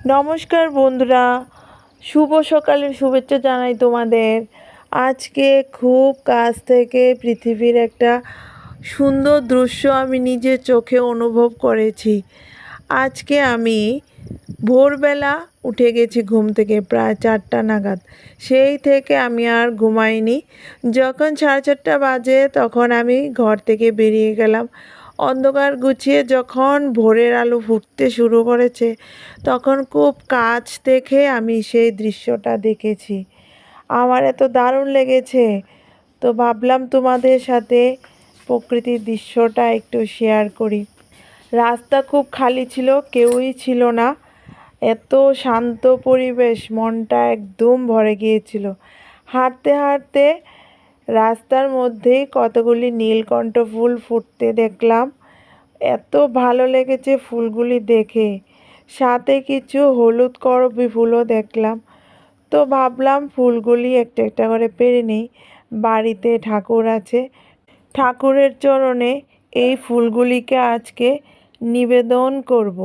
নমস্কার বন্ধুরা, শুভ সকালের শুভেচ্ছা জানাই তোমাদের। আজকে খুব কাছ থেকে পৃথিবীর একটা সুন্দর দৃশ্য আমি নিজের চোখে অনুভব করেছি। আজকে আমি ভোরবেলা উঠে গেছি ঘুম থেকে প্রায় 4টা নাগাদ। সেই থেকে আমি আর ঘুমাইনি। যখন 4:30 বাজে তখন আমি ঘর থেকে বেরিয়ে গেলাম। অন্ধকার গুছিয়ে যখন ভোরের আলো ফুটতে শুরু করেছে তখন খুব কাছ থেকে আমি সেই দৃশ্যটা দেখেছি। আমার এত দারুণ লেগেছে, তো ভাবলাম তোমাদের সাথে প্রকৃতির দৃশ্যটা একটু শেয়ার করি। রাস্তা খুব খালি ছিল, কেউই ছিল না। এত শান্ত পরিবেশ, মনটা একদম ভরে গিয়েছিল। হাঁটতে হাঁটতে রাস্তার মধ্যেই কতগুলি নীলকণ্ঠ ফুল ফুটতে দেখলাম। এত ভালো লেগেছে ফুলগুলি দেখে। সাথে কিছু হলুদ করবী ফুলও দেখলাম। তো ভাবলাম ফুলগুলি একটা একটা করে পেরে নিই। বাড়িতে ঠাকুর আছে, ঠাকুরের চরণে এই ফুলগুলিকে আজকে নিবেদন করব।